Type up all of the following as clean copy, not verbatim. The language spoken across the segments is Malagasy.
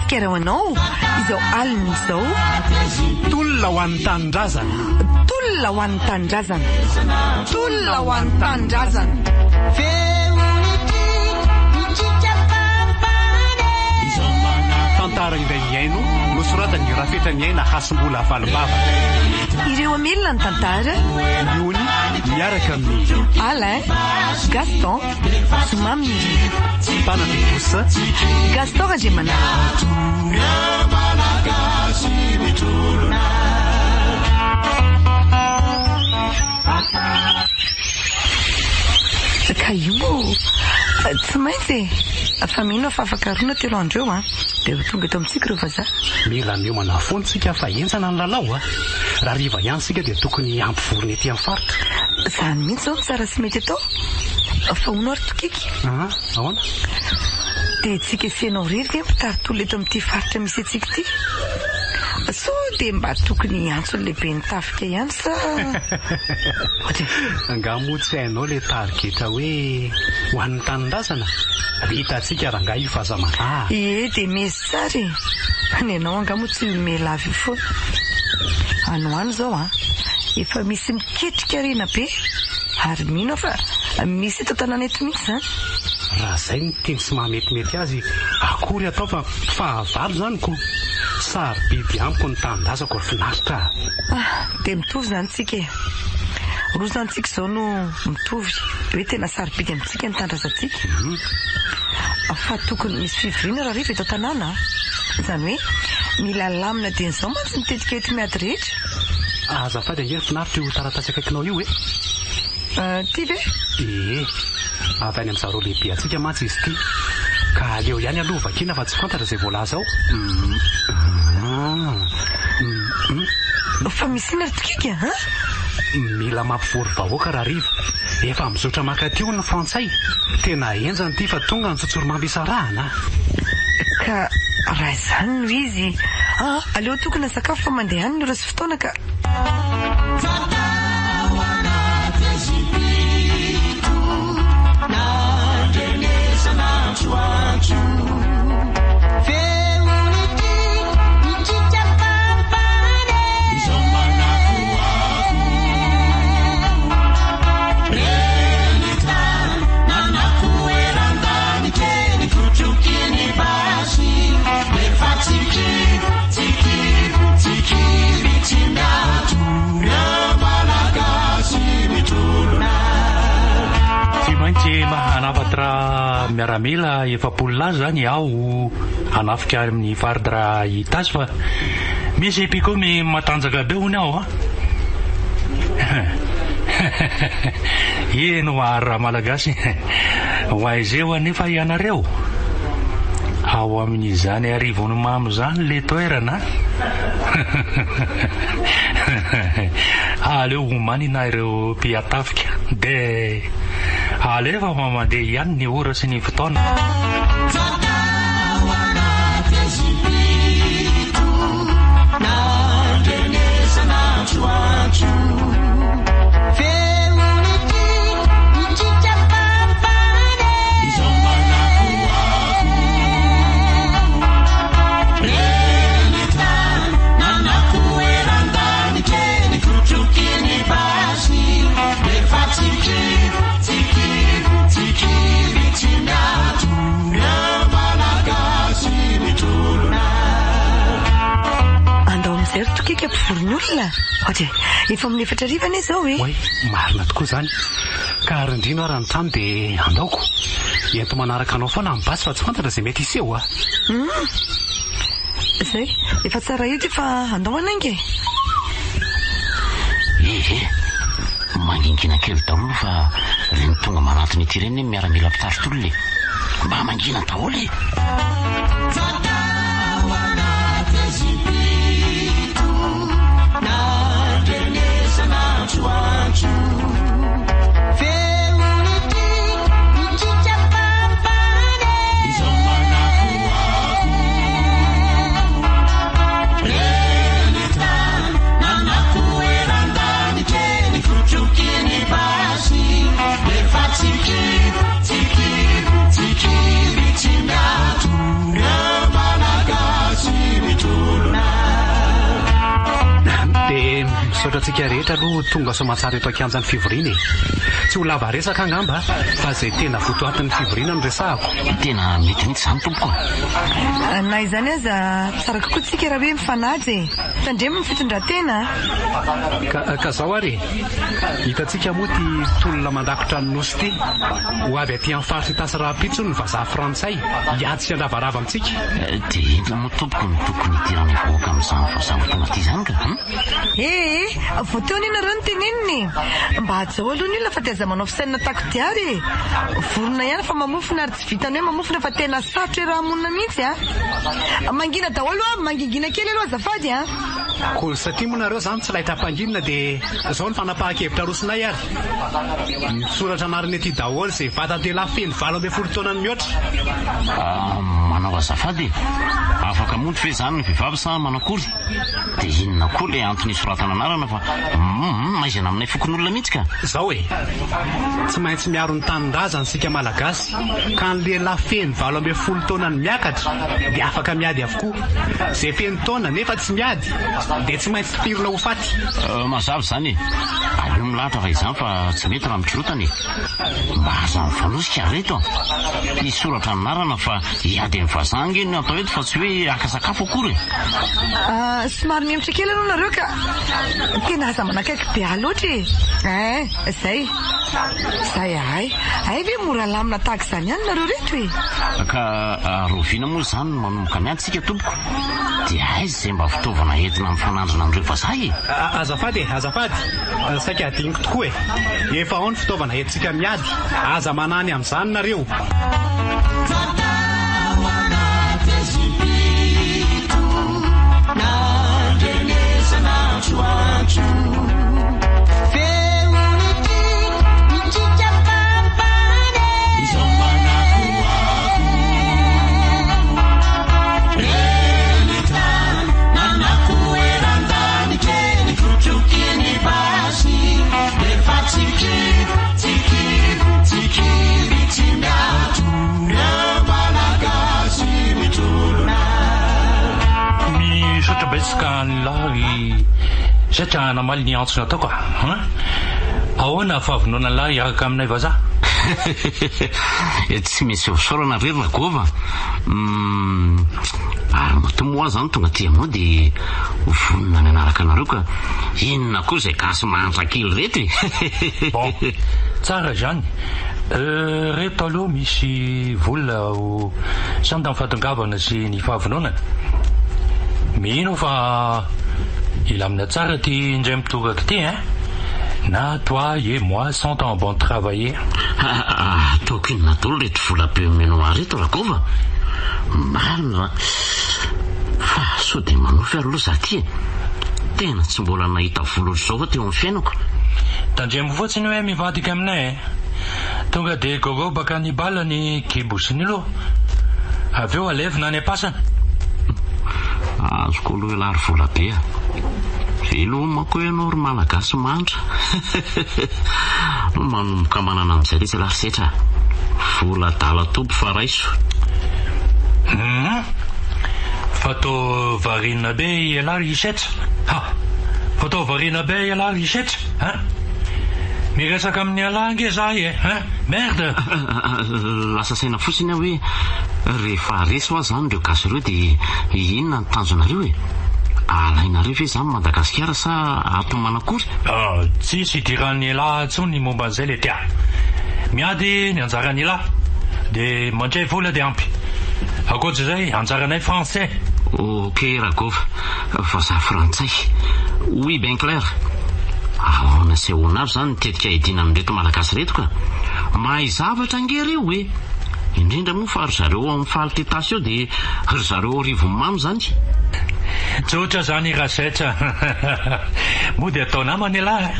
tsika raha anao izao alina izao. Tolona ho an'ny tanindrazana. Tolona ho an'ny tanindrazana. Tolona ho an'ny tanindrazana. Izao tantara indray iaino nosoratany rafetra ny aina hasom-bola avalimbavaka. Ireo amelona ny tantara. Iony miaraka amin'ny Alain, Gaston, Somamy, Mpanapiposa, Gaston Randriamanana. Ka io tsy maintsy fa mino fa afaka rona telo andreo dia tonga eto amintsika ireo vazaha. mila miomana foana tsika fa enjana ny lalao raha riva ihany sika dia tokony ampivorona ety amin'ny faritra. Izany mihitsy zao ny tsara sy mety atao fa hono ary tokiky. Ahoana? Dia tsika sianao rery dia mpitaritolo eto amin'ity faritra misy antsika ity. So dia mba tokony antsony lehibe ny tafika ihany sa angamo tsy hainao le tariketra hoe ho an'ny tanindrazana hitantsika raha nga io fahazamana. Dia mesy tsara ny anao angamo tsy mela avy foana. Anoany zao efa misy miketrika rena be ary mino fa misy eto tanàna eto mihitsy raha zay ny teny sy mahametimety azy akory atao fa fahavalo zany ko sary biby amiko ny tanindrazako ry finaritra. Dia mitovy zany tsika roa zantsika izao no mitovy hoe tena sary biby amintsika ny tandrazantsika. Fa tokony misy fivoriana raha riva eto tanàna izany hoe mila lamina dia n'izao mantsy mitetika eto miady rehetra. Azafady angery finaritra io taratasy akaikinao io ty ve? Avy any amin'izareo lehibe atsika mantsy izy ity ka aleo ihany aloha vakina fa tsy fantatra izay voalaza ao. Fa misy ina ry tokika mila mampivory vahoaka raha riva efa mizotra makatio ny frantsay tena enjany ity fa tonga ny tsotsoromamby isarahana. Ka raha izany no izy aleo tokony ny sakafo fa mandeha any no rasy fotoana ka mahanafatra miaramila efapolona zany aho hanafika amin'ny faridra hitasy fa misy epikomy matanjaka be hony aho eno ary malagasy ho aizeo anefa ianareo ao amin'izany arivony mamy zany le toerana aleo homany na ireo mpiatafika dia alefa mamandeha ihany ny ora sy ny fotoana. Tokika mpivorony olona efa amin'ny efatra rivana izao marina tokoa zany ka arindrino raha ny trano dia andaoko ento manaraka anao foana mibasy fa tsy fantatra izay mety iseho zay efa tsara io ty fa andao anainge mangingina kely daholo fa reny tonga manatony ity reny miaramila mpitaritolole mba mangina daholo Tiki, tiki, tiki, tiki, fisaotratsika rehetra aloha tonga somatsara eto ankianjan'ny fivoriana tsy ho lava resaka angamba fa zay tena votoatin'ny fivoriana no resahako. Tena mety mihitsy izany tompoko. Na izany aza tsara kokoa tsika raha hoe mifanaja tandremo ny fitondran-tena. Ka zao ary hitantsika moa ty tolona mandakotra ny nosy ty ho avy aty amin'ny faritra itasy rahampitso ny vazaha frantsay hiady sy andravarava amintsika. Dia inona moa tompoko ny tokony hitirana voaka amin'izany vazaha ty izany ka? Voateony ianareo ny teneniny mba hajao aloha ny olona fa tiaza manao fisainina tako diary vorona ihany fa mamofona ary tsy vitany hoe mamofona fa tena sarotra raha monina mihitsy mangina daholo mangingina kely aloha azafady Ko satria moa nareo zany tsy lahitra hampanginina dia zao ny fanapahan-kevitra rosinay ary misoratra anariny aty daholo izay vatan-dehilahy feno 20 taona ny mihoatra. Manao azafady afaka monty fe zany ny vehivavy sa manakory dia inona koa ilay antony soratana anarana fa maizana aminay fokon'olona mihitsy ka. Zao tsy maintsy miaro ny tanin-drazana sika malagasy ka ny lehilahy feno 20 taona ny miakatra dia afaka miady avokoa. Izay feno taona nefa tsy miady dia tsy maintsy tifirina ho faty. Mazava zany aleo milahatra fa izany fa tsy mety raha mikirotany mba aza mifanosika reto isoratra anarana fa hiady amin'ny vazaha ny atao eto fa tsy hoe akasakafo akory. Somary miemitra kely aloha nareo ka tena aza manakaiky be aloatra zay ay ve mora lamina tahaka izany ihany nareo reto ka roviana moa zany manomboka miadsika tompoko dia aizy izay mba fitaovana entina mifanandrina amin'ireo vazaha azafady saika adiniko tokoa efa ao ny fitaovana entsika miady aza manany amin'izany nareo. Misotrabetsaka ny lahy satria namaly ny antsona ataoko ahoana fahavonona lahy hiaraka aminay vazaha. Tsy misy hosorana rery ragova matomoa zany tonga ty aminao dia vonona ny anaraka anareo ka inona koa izay gasy mahantra kely reto Bon tsara zany reto aloha misy vola ho samy fahatongavana sy ny fahavonona. Mino fa ilamina tsara ty indray mitokaka ty na toi et moi s'entend bon travailler. Ataoko inona daholo reto vola be menoa reto ragova marina fa sao dia manofy ary aloha zaho ty tena tsy mbola nahita vola ohatr'izao fa teo amin'ny fiainako. Tandremo fotsiny hoe mivadika aminay tonga dia gogo baka ny bala ny kibosiny aloha avy eo alevina ny apasana. Azoko aloha ilary vola be velo mako ianao ry malagasy mantra manomboka manana amin'izay tsy larisetra vola dala tompy fa raiso. Fatao variana be ialary isetra fatao variana be ialary isetra miresaka amin'ny alange zahy merde. Lasa saina fotsiny aho hoe rehefa reso aho zany ireo gasy ireo dia inona ny tanjonareo alainareo ve zany Madagasikara sa ato manakory? Tsisy idiran'ny lahy tsony momba an'izay le tia miady ny anjarany lahy dia mandray vola dia ampy akoatr'izay anjaranay français. Ok ragova vazaha frantsay oui ben clair. Ahoana sy ahoana avy zany nitetika hidina amin'reto malagasy reto ka mahay zavatra angereo indrindra moa fa ry zareo amin'ny falitetasa eo dia ry zareo rivomamy zany. Tsotra zany rasetra moa dia atao namany lahy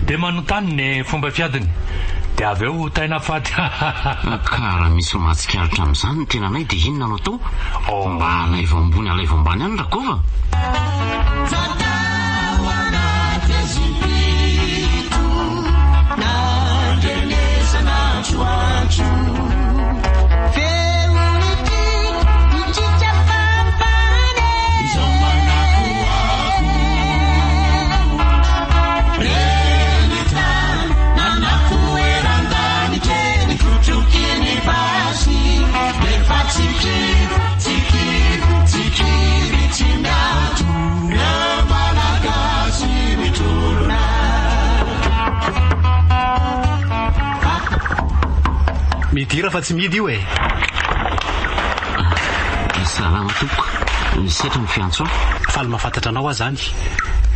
dia manontany ny fomba fiadiny dia avy eo taina faty. Ka raha misy mahatsikaritra amin'izany ny tenanay dia inona no atao mba alaivo ambony alaivo ambany any ragova. midira fa tsy midy io e. Salama tompoko, setra ny fiantso faly mahafantatra anao aho zany.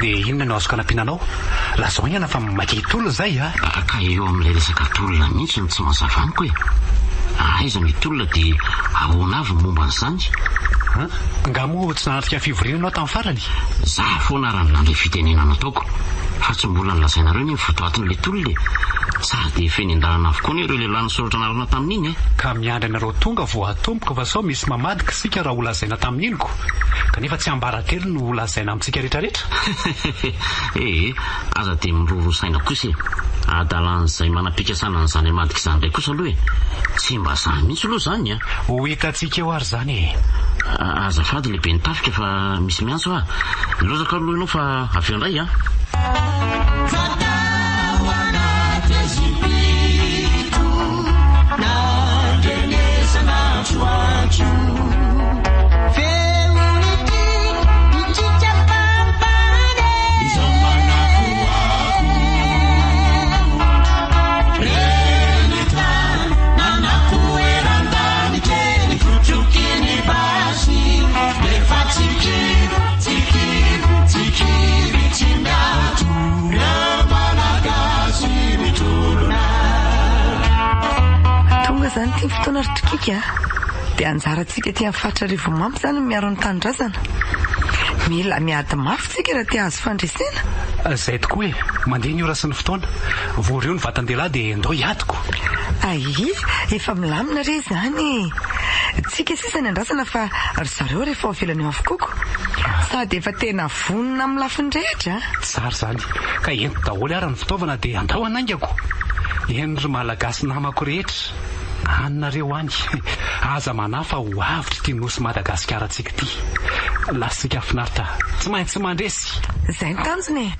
Dia inona no azoko anampiananao? Lazao ihany fa makitolona zay a. Ka eo amin'ilay resaka tolona mihitsy no tsy mahazavaniko e. Aiza mitolona dia ahoana avy momba n'izany? Nga moa tsy nanatrika fivoriana anao tamin'ny farany? Za foana ranon'ilay fitenenana ataoko, fa tsy mbola nilazainareo ny fotoatin'ilay tolona e. Sady feny an-dalana avokoa ny ireo lehilahy nisoratra narona tamin'iny e. Ka miandry anareo tonga vao atomboka fa sao misy mamadika sika raha holazaina tamin'iniko. Kanefa tsy ambarakely no holazaina amintsika rehetrarehetra. Aza dia mirorosaina kosa e. Adalan'izay manam-pikasana n'izany amadika izany indray kosa aloha e. Tsy mba sahy mihitsy aloha zany a. Ho hitantsika eo ary zany e. Azafady lehibe nitafika fa misy miantso a. Lozaka aloha ianao fa avy eo indray a. Zany ty fotoana ritrikika dia anjarantsika ty amin'ny fatra rivo mampy zany miaro ny tanindrazana. Mila miady mafy tsika raha ty azo fandresena. Zay tokoa e, mandeha ny ora sy ny fotoana. Voareo ny vatan-dehilahy dia ndao hiadiko. Efa milamina re zany. Tsika sisa ny andrasana fa ry zareo rehefa avelany eo avokoko. Sady efa tena vonona amin'ny lafiny rehetra. Tsara zany. Ka ento daholo ary ny fitaovana dia andao anaingako. Eny ry malagasy namako rehetra. Anareo any aza manafa ho avitra ty nosy Madagasikara antsika ty. Lasika finaritra tsy maintsy mandresy. Zay ny tanjony e.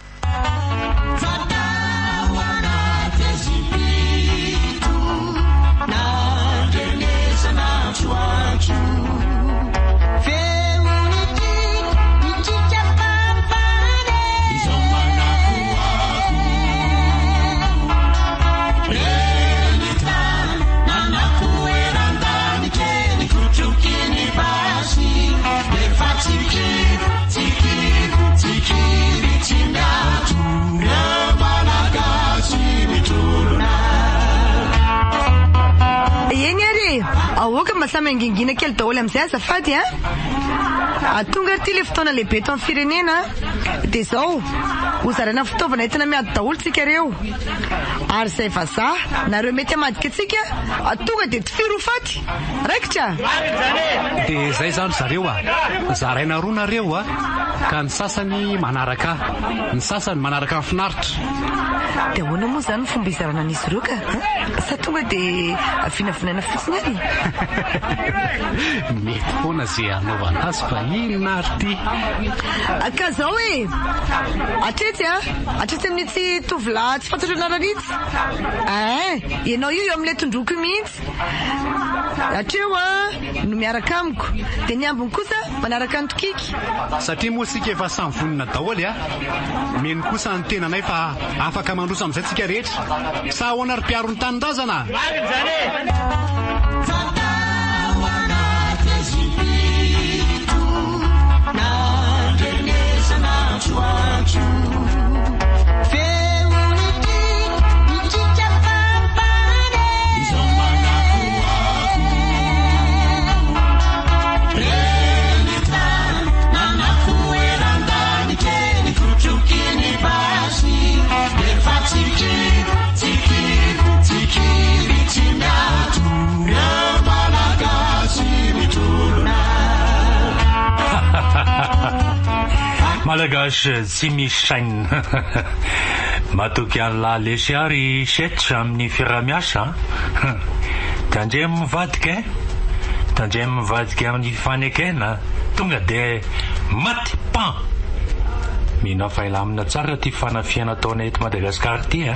Aoka masamy angingina kely daholo amin'izay azafady atonga ty le fotoana lehibe eto amin'ny firenena dia zao hozaraina fitaovana entina miady daholo tsika reo ary izay vazaha nareo mety hamadika atsika atonga dia tifiro faty raikitra. Dia zay zany zareo zaraina roa nareo ka ny sasany manaraka ny sasany manaraka ny finaritra. Dia ahoana moa zany fomba izarana an'izy ireo ka sa tonga dia avinavinaina fotsiny any? Mety foana zay anaovana azy fa inona ary ty. Ka zao e atretsy amin'ity tovolahy tsy fantatra naranitsy. Ianao io eo amin'ilay tondroko mihitsy. Atreo no miaraka amiko dia ny ambiny kosa manaraka ny tokiky. Satria moa sika efa samy vonina daholo meno kosa ny tenanay fa afaka mandrosa amin'izay tsika rehetra. Sa ahoana ry mpiaro ny tanindrazana? Malagasy tsy misy saina. Matoky an'la lesy ary setra amin'ny fiaramiasa. Tandre mivadika amin'ny fanekena tonga dia maty pan. Mina failamina tsara ty fanafiana ataona eto Madagasikara ty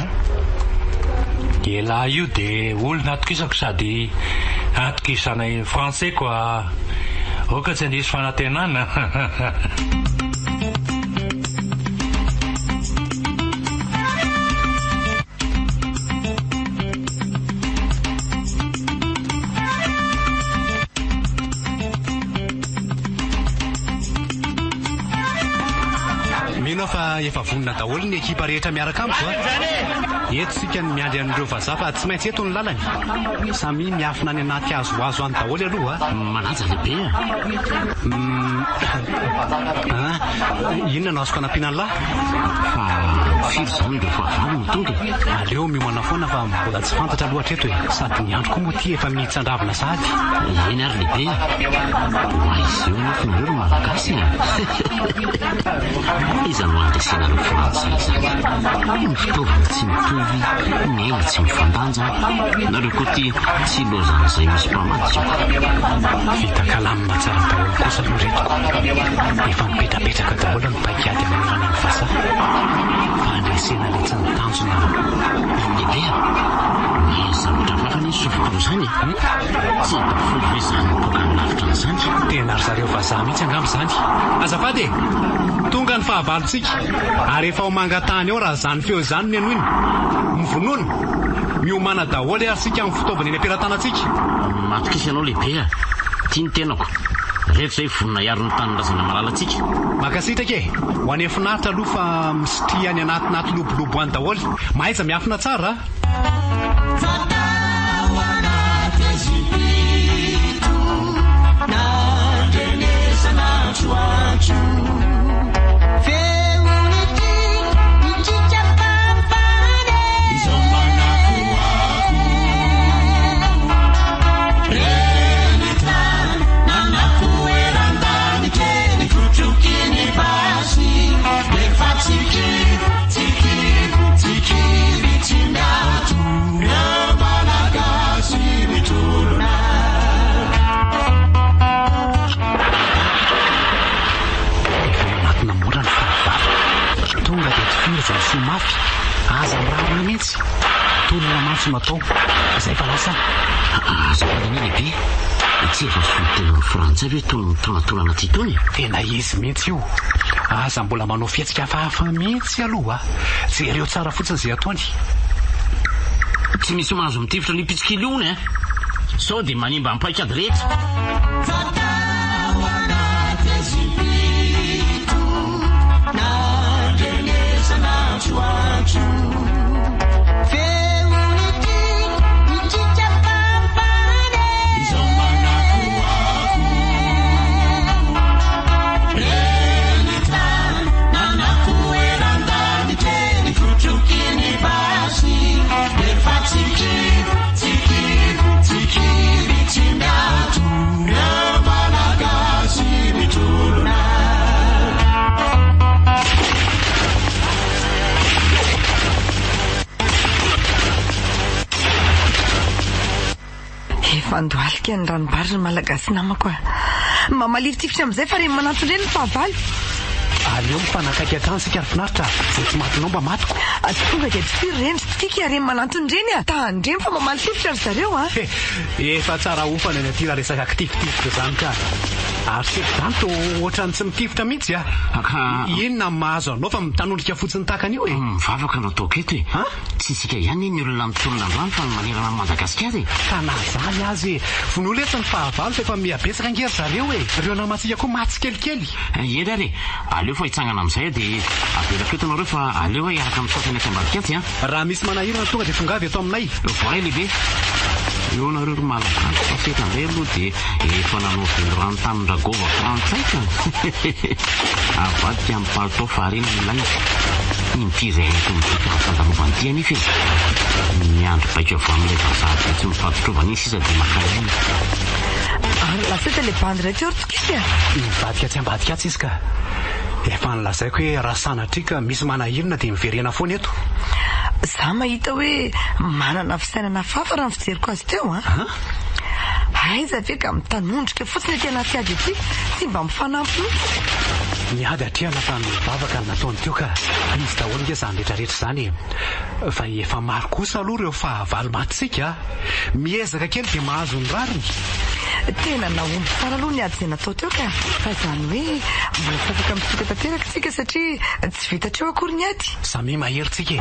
Ela io dia olona atokisako sady atokisana français koa. Oka tsy andisy fanantenana. efa vonona daholo ny ekipa rehetra miaraka amiko eto sika ny miandry an'ireo vazaha fa tsy maintsy eto ny lalany samy miafina any anaty azoazo any daholo aloha manaja lehibe inona no azoko anampiana lahy fa firy zany ireo fahavalo no tonga aleo miomana foana fa mbola tsy fantatra loatra eto sady ny andro koa moa ty efa mitsan-dravina sady eny ary lehibe izy eo nofony reo malagasy izany ho andresenareo frantsay zany ny fitaovana tsy mitovy nena tsy mifandanja nareo koa ty tsy lozan'izay misy mpamadika vita kalamina tsara daholo kosa aloha retiko efa mipetrapetraka daholo ny paikady manomana ny vazaha fa andresena le tsy nitanjona lehibe ny zavatra fafa ny sofotoro zany tsy dafolo hoe zany boka amin'lavitra n'izany tena ry zareo vazaha mihitsy angamy zany azafady tonga ny fahavalontsika ary efa ho mangatany eo raha zany feo zany ny ano iny mivonona miomana daholo ary sika amin'ny fitaovana eny ampiratanatsika matokisy anao lehibe tia ny tenako rehetra zay vonona iaro ny tanyrazana malalatsika makasitraka ho any efinaritra aloha fa misitry any anatinaty lobolobo any daholo mahaiza miafina tsara sy mafy aza mirarina mihitsy tolona mafy natao izay fa lasa azapalany lehibe tsy efa solotena frantsay hoe tonatolana ty tony tena izy mihitsy io aza mbola manao fietsika hafahafa mihitsy aloha jereo tsara fotsiny zay ataony tsy misy mahazo mitifitra ny pitsikily ony sao dia manimba mipaikady rehetra fandoalika ny ranobariny malagasy namako mamalifitifitra amin'izay fa reny manantondreny ny fahavalo aleo mifanakaiky akany sika rifinaritra zay tsy matinao mba matiko tonga dia tsy firy reny sitika reny manantondreny tahandreny fa mamalififitra ry zareo efa tsara ofana ny aty raha resaka kitifitifitra zany ka ary sekozany to ohatrany tsy mitifitra mihitsy inona mahazo anao fa mitanondrika fotsiny tahaka an'io mivavaka anao taoko eto tsy isika ihany ny olona mitolona androany fa manerana Madagasikara tanazany azy vonolo etsy ny fahavalo fa efa miabetsaka angery zareo reo namantsika koa matsy kelikely eny ary aleo fa hitsangana amin'izay dia avelako eto anareo fa aleo hiaraka mitokany aty raha misy manahirana tonga dia tongavy eto aminay voay lehibe eo nareo ry malagasy fafeta indray aloha dia efa nanao velorano tamin'ny ragova frantsaika avadika amin'ny palitao farena milay impireto mivika fandalovany nefa miandro baika avy amin'ilay vazaha tsy mifampitrovana iny sisa dia makainy lasety le bandy rehetra eo rotokisy mivadika tsy ambadika atsy izy ka efa nilazaiko hoe raha sanatrika misy manahirana dia miverena foana eto za mahita hoe manana fisainana fafa raha ny fijeriko azy teo aiza ve ka mitanondrika fotsiny ety anaty ady ety sy mba mifanampy miady atrehana fa mivavaka ny nataony teo ka izy daholo nge zany rehetrarehetra zany fa efa maro kosa aloha reo fahavalo matsika miezaka kely dia mahazo ny rariny tena naomby tsara aloha ny ady izay natao teo ka fa izany hoe mbola tsy afaka mitoka tanteraka tsika satria tsy vitatreo akory ny ady samy maherintsika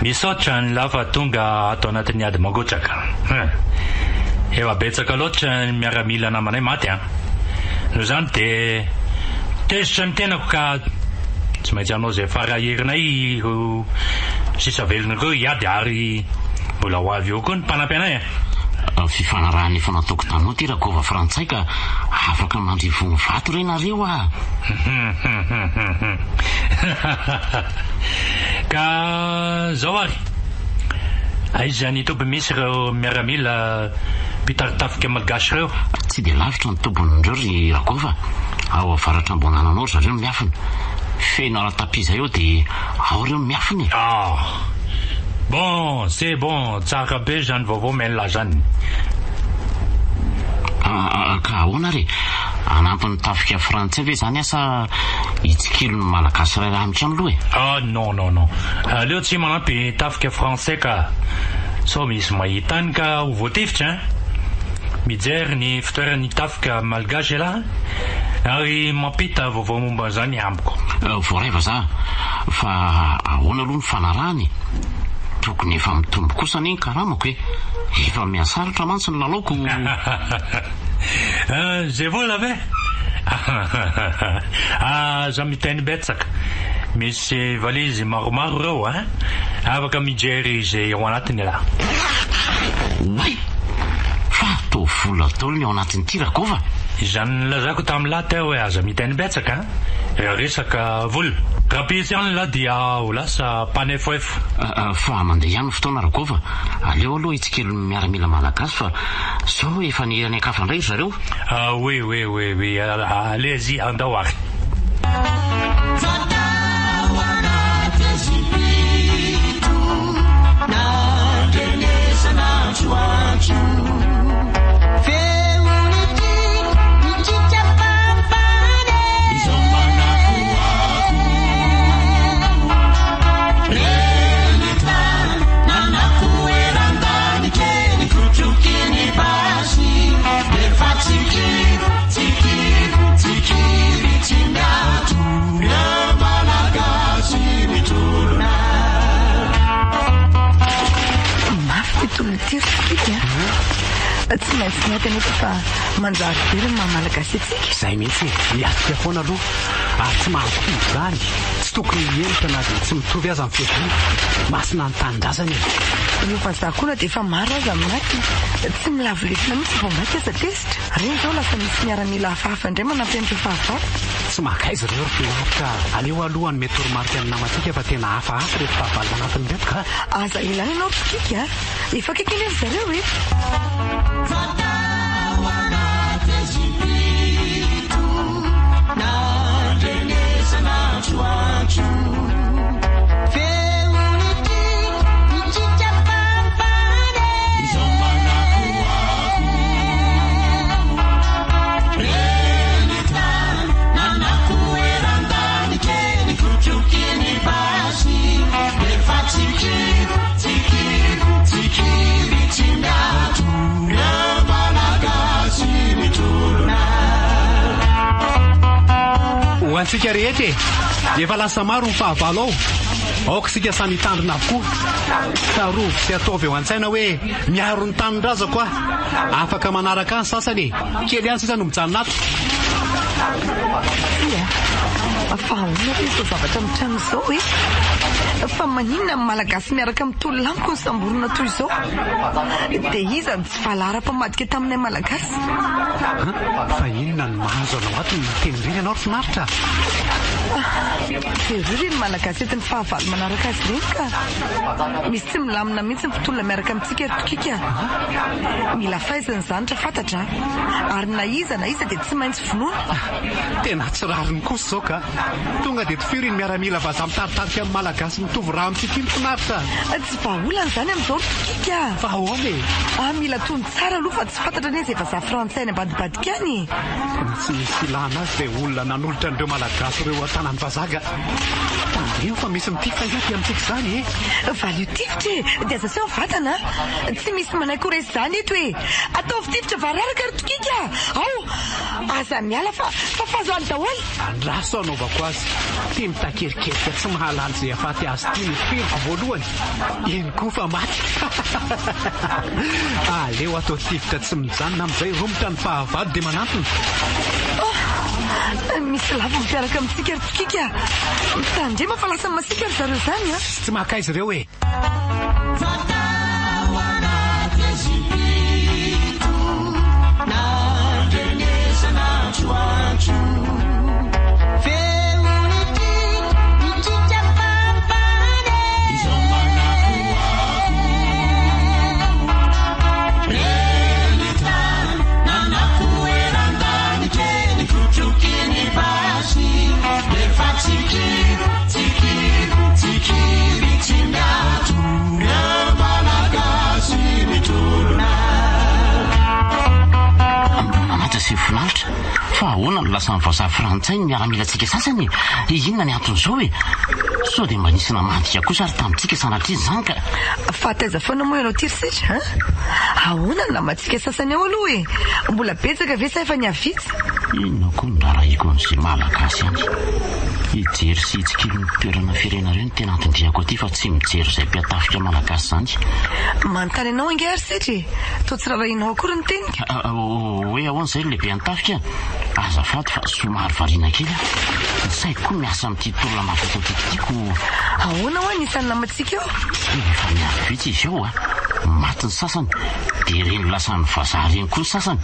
misaotra ny lava tonga atao anatin'ny ady mangotraka. Efa betsaka loatra ny miaramila namanay maty a. Noho izany dia tezitra ny tenako ka tsy maintsy anao izay faraherinay ho sisa velona koa hiady ary mbola ho avy eo koa ny mpanampy anay a. Fifanarahana efa nataoko tanoa ty Rakova frantsay ka afaka mandrivo ny vato renareo a. Ka zao ary aiza ny toby misy ireo miaramila mpitaritafika malagasy ireo? Tsy dia lavitra ny tombonindreo ry Rakova. Ao avaratra ambonananao zareo miafina. Feno ara-tapiza eo dia ao reo miafina. Bon, c'est bon, tsara be zany vaovao maila zany. Ka ahoana re? Anampin'ny tafika frantsay ve zany asa hitsikilo ny malagasy iray raha mitrano aloha e? Non. Aleo tsy manampy tafika frantsay ka sao misy mahitany ka ho voatifitra. Mijery ny fitoeran'ny tafika malgasy laha ary mampita vaovao momba zany amiko. Voareva za fa ahoana aloha ny fanarahany? Tokony efa mitombo kosa ny karamako e. Efa miasaratra mantsy ny lalaoko. Zay vola ve? Za miteny betsaka. Misy valizy maromaro reo a. Afaka mijery izay ao anatiny laha. Way! Fa to vola tolo ny ao anatiny ty Rakova. Izany lazako tamin'ny laha teo hoe aza miteny betsaka resaka vola. Rapisy ihany laha dia ho lasa panefoefo. Fa mandeha ihany fotoana Rakova. Aleo aloha hitsikilo ny miaramila malagasy fa sao efa nirany akafandray zareo. Oui. Allez-y, andao ary. Tsy maintsy miatany fa manjary be ny mamalagasy atsika. Izay mihitsy miatika foana aloha ary tsy mahampy zany. Tsy tokony hienitra na dia tsy mitovy aza amin'ny fiaviana. Masina ny tanindrazana e. Io fa za koa dia efa maro aza aminaty. Tsy milavolefina mihitsy vao maika aza tezitra. Reny zao lasa misy miaramila hafahafa indray manampy amin'ny fahavalo. Tsy mahakaiza ireo rehetra aleo alohany mety toromarika ny namatsika fa tena hafahafa rehefa fahavalo manatiny reto ka. Aza ilany ianao pikika. Efa kaikiny ry zareo e. Hoantsika rehetra efa lasa maro ny fahavalo ao. Aoka sika samy hitandrina avokoa. Tarovo sy ataovy eo an-tsaina hoe miaro ny tanindrazako a. Afaka manaraka ny sasany kely ihany sisa no mijanona ato. Fa ahoana ve izao zavatra mitrano izao e? Fa maninona ny malagasy miaraka amin'ny tololamiko ny samborina toy izao? Dia iza ny tsy fahalara-pamadika taminay malagasy? Fa inona ny mahazo anao ato ny teny reny ianao finaritra? Dia ireo ny malagasy etin'ny fahavalo manaraka azy ireny ka misy tsy milamina mihitsy ny fitolona miaraka amintsika tokika. Mila fahaizana izany rehefa fantatra ary na iza dia tsy maintsy vonoina. Tena tsy rariny kosa izao ka. Tonga dia tofiry ny miaramila vaza mitaritarika amin'ny malagasy mitovy raha amintsika iny finaritra. Tsy vahaolana izany amin'izao tokika. Fa ahoana e? Mila tony tsara aloha fa tsy fantatra ny izy efa za frantsay ny ambadibadika any. Tsy misy ilana azy dia olona nanolotra an'ireo malagasy ireo tanany vazaga. Io fa misy mitifitra iaty amintsika izany e. Valio tifitra e. Dia aza sao vatana. Tsy misy manay koresy izany eto e. Ataovy tifitra vararaka ry tokika. aza miala fa fahazoany daholo. Andraso anaovako azy tia mitakeriketika tsy mahalala izay afaty azy tia ny firiko voalohany eny koa fa maty. Aleo atao tivitra tsy mijanona amin'izay rombotra ny fahavalo dia manantona. Misy lava mipiaraka amintsika ry tokika. Mitandrema fa lasa masika ry zareo zany a. Tsy mahakaizy ireo e. Finalitra fa ahoana no lasa nivoaza frantsay ny miaramilantsika sasany. Inona ny anton'izao e? Sao dia mba nisy namantika kosa ary tamintsika sanatria izany ka. Fataiza foana moa ianao tirisitra ahoana no namantsika sasany ao aloha e? Mbola betsaka ve sa efa niavitsy? Inona koa no rarahiko an'izay malagasy any. Hijery sy hitsikilo ny toerana firena ireo no tena antondriako aty fa tsy mijery izay mpiatafika malagasy zany. Manontany anao inge ary sitra e? Toa tsy rarahinao akory ny tenika. Hoe ahoana izay lehibe antafika? Azafady fa somary variana kely. Saiko koa miasa amin'ity tolona mafata tiako. Ahoana ho anisan'ny namantsika eo? Efa miavy vitsy izy eo maty ny sasany dia ireny lasa ny vazaha ireny koa ny sasany.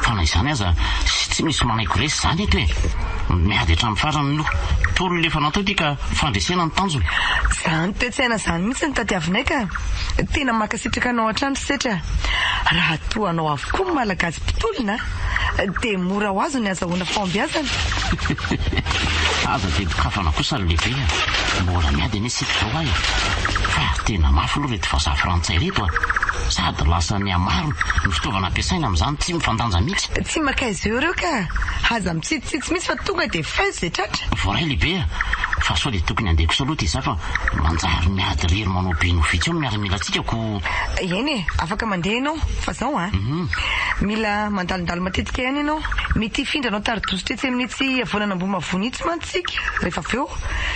Fa na izany aza sy tsy misy manaiko resy izany eto e. Miady hatramin'ny farany no tolo lefa natao ity ka fandresena ny tanjona. Izany toe-tsaina izany mihitsy ny tadiavinay ka. Tena makasitraka anao hatrany setra. Raha toa anao avokoa ny malagasy mpitolona dia mora ho azo ny azahoana fahombiazana. Aza dedikafana kosa ny lehibe mbola miady anie sika zao ahy. Fa tena mafy aloha reto vazaha frantsay reto sady lasa ny amaro ny fitaovana ampiasaina amin'izany tsy mifandanja mihitsy. Tsy makaizy eo ireo ka aza mitsitsitsy mihitsy fa tonga dia faizy izay tratra. Voaray lehibe fa sao dia tokony handeha kosa aloha ty za fa manjary miady rery manao be novitsy eo miara-milantsika ko. Eny e, afaka mandeha ianao fa zao mila mandalindalo matetika ihany ianao. Mety hifindra anao taridositra minitsy avonana ambomavony itsy mantsika rehefa avy eo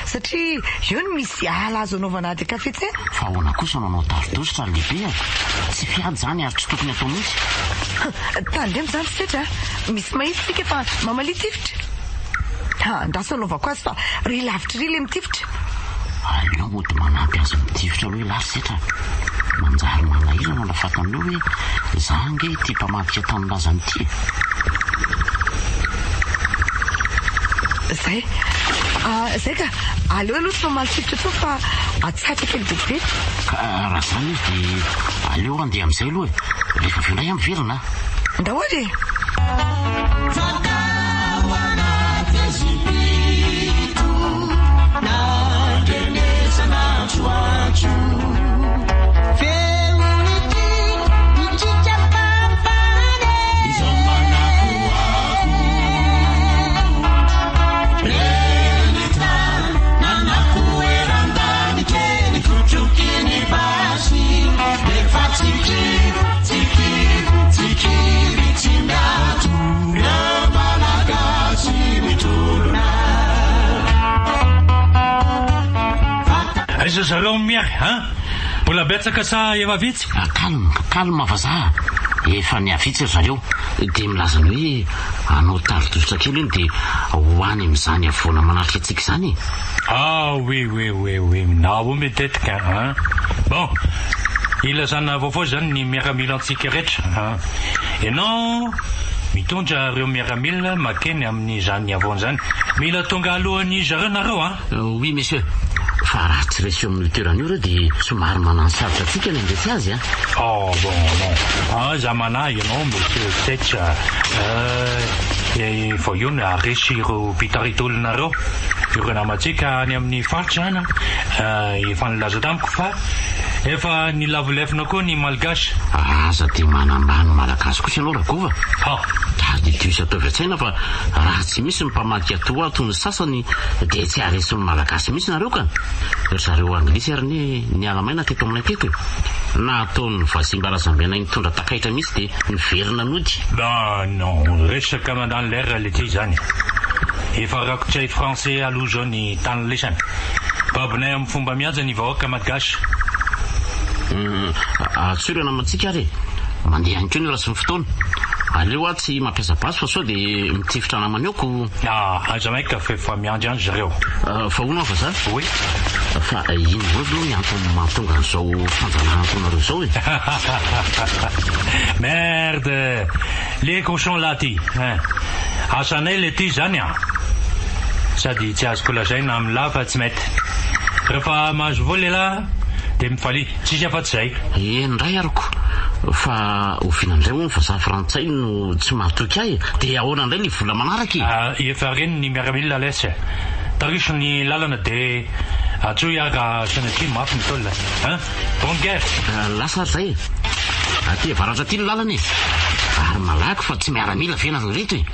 satria eo no misy ala azo anaovana ady kafe tsena. Fa ahoana kosa nanao taridositra lehibe tsy fiady zany ary tsy tokony atao mihitsy. Tandremo zany setra misy mahitsy sika fa mamalitifitra. Andraso anaovako azy fa ry lavitra ry le mitifitra. Aleo mody manampy azy mitifitra aloha ilary setra. Manjary manahirana la fatanao hoe zange ty mpamafika tamin'ny lazany ity. Zay ka aleo aloha tsy mamaly tifitra to fa atsatra kely bebe. Raha zany izy dia aleo andeha amin'izay aloha rehefa avy indray miverina. Ndahory aiza zareo miary mbola betsaka sa efa vitsy? Kalma vazaha efa niavitsy zareo dia milazany hoe anao taridositra kely iny dia hoany amin'izany avoana manarika antsika izany. Oui nao metetika bon ilazana vaovao zany ny miaramila antsika rehetra ianao mitondra ireo miaramila makeny amin'izany avoana zany mila tonga alohan'ny zareo nareo Oui monsieur. Fa raha tsy resy eo amin'ny toerana io reo dia somary manansarotra atsika ny andresy azy bon za manahy ianao monsieur setra vao io ny aresy ireo mpitaritolonareo ireo namantsika any amin'ny faritra zany efa nilaza tamiko fa efa nilavolefina koa ny malagasy. Aza dia manambany malagasy kosa ianao rakova. ary dio sy ataovy an-tsaina fa raha tsy misy ny mpamadika toa atony sasany dia tsy aresony malagasy misy nareo ka zareo anglisy ary ny alamaina teto aminay teto na ataony vasimbarazambiana nitondra takaitra misy dia niverina nody. Non, resaka mandany lera le ty zany. Efa rakotsay français aloha zao ny tany lesany. Babinay amin'ny fomba mihaja ny vahoaka malagasy. Atsorana amatsika ary mandeha any koa ny raha sy ny fotoana. Aleo aho tsy mampiasa basy fa sao dia mitifitra namanioko. Aza maika fa miandry any zareo. Fa hono fa za? Oui. Fa ino aloha ny antony mahatonga an'izao fanjanahantona zao e. Merde, les cochons là ty. Asanay le ty zany a. Sady tsy azoko lazaina amin'ny lava tsy mety. Rehefa mahazo vola la dia mifaly, tsisy afa-tsy zay. Ndray aroko. Fa ofinandray ho ny vazaha frantsay no tsy mahatoky ahy dia ahoana indray ny vola manaraky. Efa reny ny miaramila lesy. Tariso ny lalana dia atso iaka sanatry mafy ny tolona. Bonne guerre. Lasa zay. Aty varatra ty ny lalana e. Ary malaky fa tsy miaramila fiainareo reto e.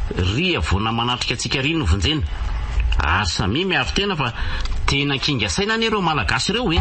Ry avoana manatrika antsika ry no vonjena. Ary samy miafy tena fa tena kinga saina any ireo malagasy ireo e.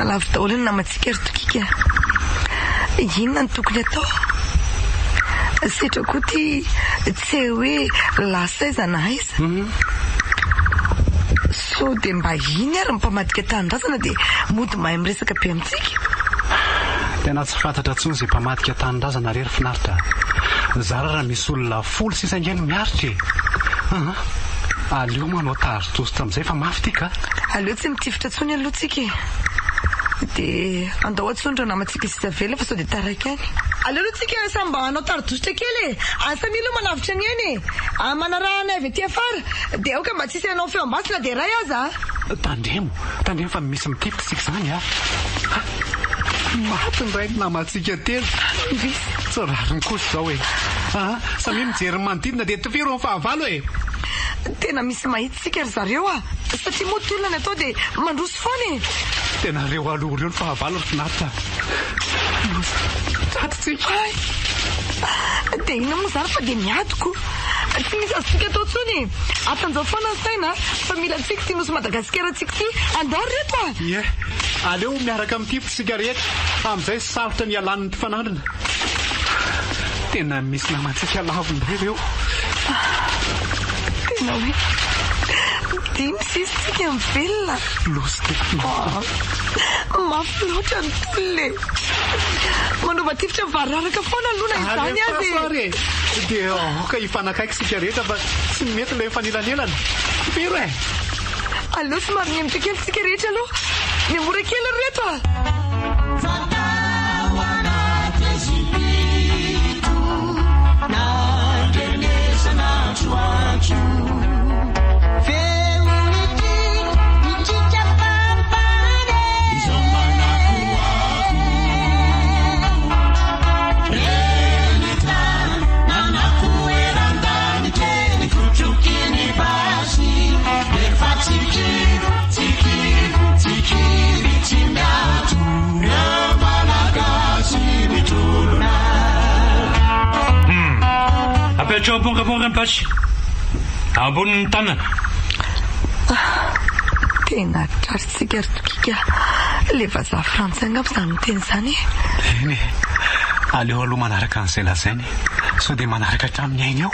Lavy daholo ny namatsika ry tokika. Inona ny tokony atao? Setra koa ty tsy hoe lasa aiza na aiza. So dia mba iny ary mpamadika tanindrazana dia mody mahay miresaka be amintsika. Tena tsy fantatra tsony izay mpamadika tanindrazana rery finaritra. Zara raha misy olona folo sy isangainy miaritra e. Aleo manao tary tosta amin'izay fa mafy ty ka. Aleo tsy mitifitra tsony aloha tsika e. Dia andao atsondra namatsika sisa vela fa sao dia taraiky any. Aleo tsika samy mba anao tarodositra kely e. Asany aloha manavitra ny eny e. Manarahana avy aty afara dia aoka mba tsisy anao feom-basina dia ray aza. Tandremo fa misy mitifitra sika zany a. Maty ndray ny namatsika telo. Tsy rariny kosa zao e. Samy mijery manodidina dia toviro amin'ny fahavalo e. Tena misy mahitsika ry zareo a. Satria moa ty olona ny atao dia mandroso foana e. Tena reo aloha reo ny fahavalo ry finaritra. Tratritsika. Dia ina moa zary fa dia miadoko. Tsy misy azontsika atao tsony. Atanjao foana ny saina fa mila tsika ty nosy Madagasikara tsika ty andao reto a. Ie, aleo miaraka mitifitra sika rehetra amin'izay sarotra ny alan'ny ty fanandrina. Tena misy namantsika lavindray reo. Tena hoe dimy sisitsika mivelona. Losy teto. Mafy loatra ny tolona. Manova tifitra vararaka foana lona izany azy. Dia aoka hifanakaiky sika rehetra fa tsy mety ilay fanilanelana. Pero e. Aleo somary miemitra kely sika rehetra aloha. Miamora kely reto a. Apetrao ambongambonga mpasy ambonin'ny tanana. Tena tratritsika ry tokika. Le vazaha frantsay angamba izany miteny izany e. Eny e. Aleo aloha manaraka an'izay lazainy sao dia manaraka hatramin'ny ainy ao.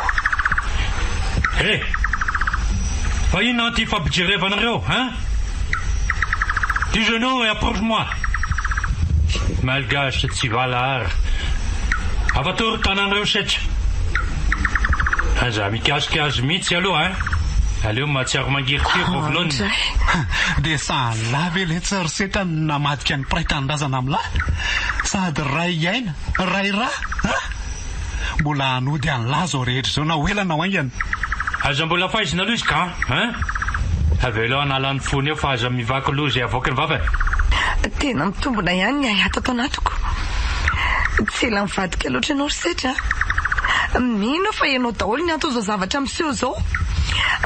Fa inona anty fampijerevanareo, hein? Du genou et approche-moi. Malgache tsy valahary. Avatory tananareo setra. Aza mikasika azy mihitsy aloha, hein? aleo mahatsiaro mangirikiry vovolohany. dia sahala ve ilay tsariseta namadika ny praitandrazana amin'lahy sady ray iaina ray ra mbola hanody an'lahy zao rehetra zao na hoelana ho aingana. Aza mbola faizina aloha izy ka avy aloha analany fony eo fa aza mivaky loha izay avoaka ny vavany. Tena mitombona ihany ny ahy ato anatiko. Tsy ela mivadika loatra ianao risetra. Mino fa ianao daholo ny antao zao zavatra miseho zao.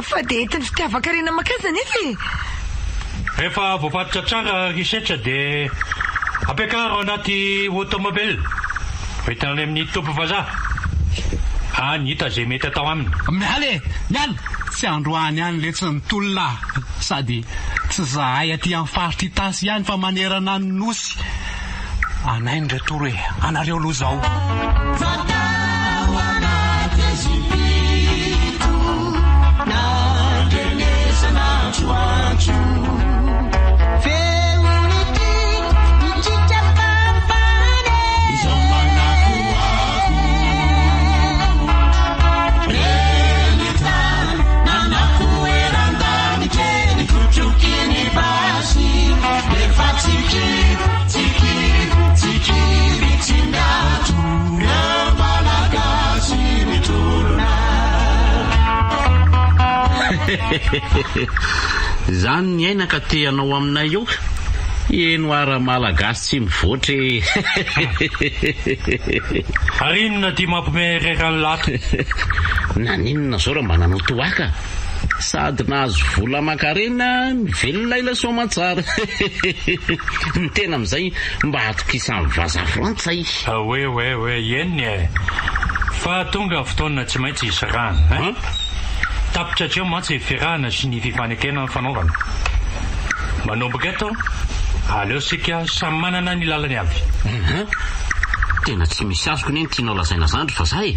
Fa dia entin'ny fitiavaka rena makaza nefa e. Rehefa voafatotra tsara risetra dia ampiakarao anaty automobile hoentina amin'ny tompo vazaha. Any hita izay mety atao aminy. Miala tsy androany ihany le tsy nitolona sady tsy zahay aty amin'ny faritra tasy ihany fa manerana ny nosy. Anay ny retoro hoe anareo aloha zao. Zany ny aina ka teanao aminay io eno ara malagasy tsy mivoatra. Ary inona dia mampimerera ny lato? Naninona zao raha mba nanao toaka sady nahazo vola makarena mivelona ila soamatsara. Ny tena amin'izay mba atokisan'ny vaza frantsay. Oe eniny fa tonga fotoana tsy maintsy hisy rano tapitra atreo mantsy fiarahana sy ny fifanekena ny fanaovana. Manomboka eto aleo sika samy manana ny lalany avy. Tena tsy misy azoko ny tianao lazaina zandry fa zay.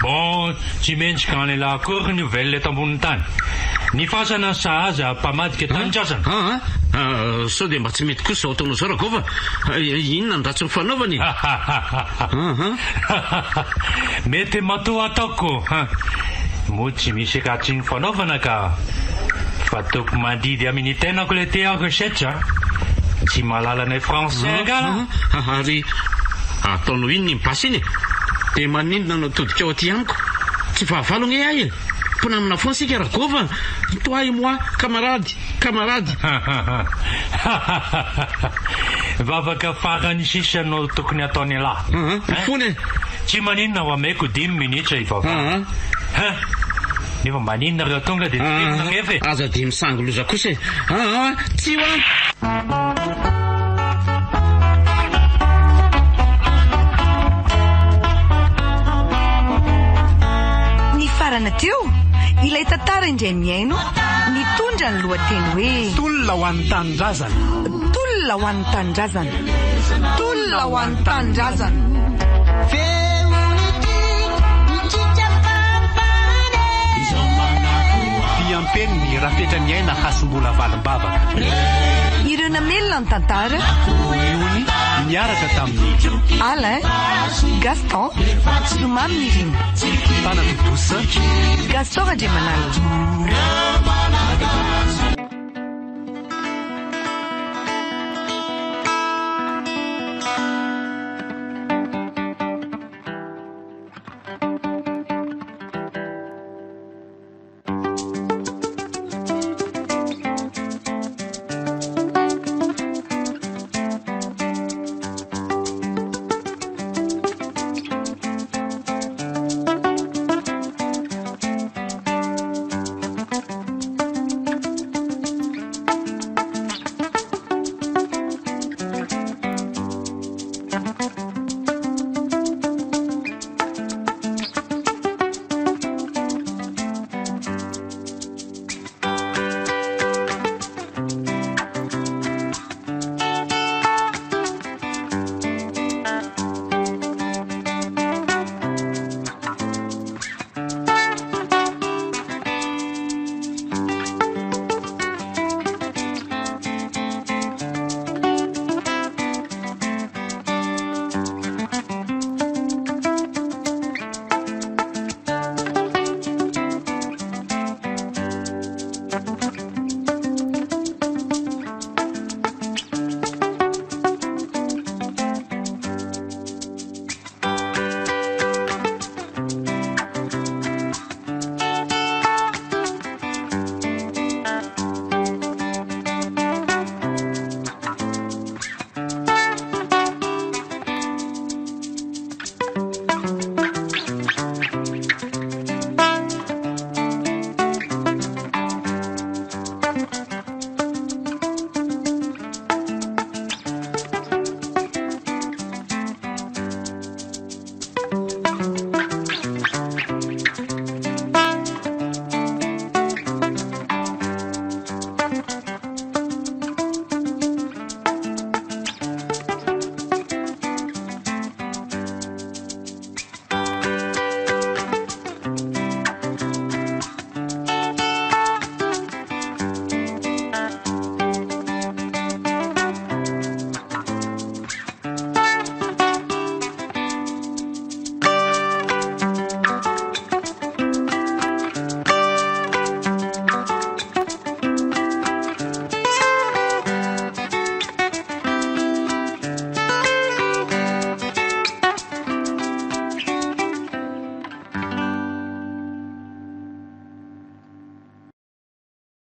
Bon, tsy mendrika an'ilay akory ny velona eto ambonin'ny tany. Ny fasana sahaza mpamadika tany-drazana. Sao dia mba tsy mety kosa zao ataonao zao rakova. Inona ny ratsy ny fanaovany? Mety matoa ataoko. Moa tsy misy ratsy ny fanaovana ka fa toko mandidy amin'ny tenako le te resetra tsy malalanay français angala. Ary ataonao ino ny mipasy iny dia manindona no todika ao aty amiko tsy fahavalo ny ahy mponamina foana sika rakova toi moi camarade. Vavaka farany sisa no tokony ataony lahy fony tsy maninona ho ameko 10 minitra ivavaka. Nefa maninona reo tonga dia tena refa aza dia misango loza kosa tsy ho ny farana teo ilay tantara indray miaino nitondra ny lohateny hoe tolona ho an'ny tanindrazana. tolona ho an'ny tanindrazana. tolona ho an'ny tanindrazana. Ampeny ny rafetra ny aina hasom-bola valim-bavaka. Ireo namelona ny tantara Iony niaraka tamin'ny Alain, Gaston, Somamy Nirina, Tanatodosa, Gaston Andriamanala.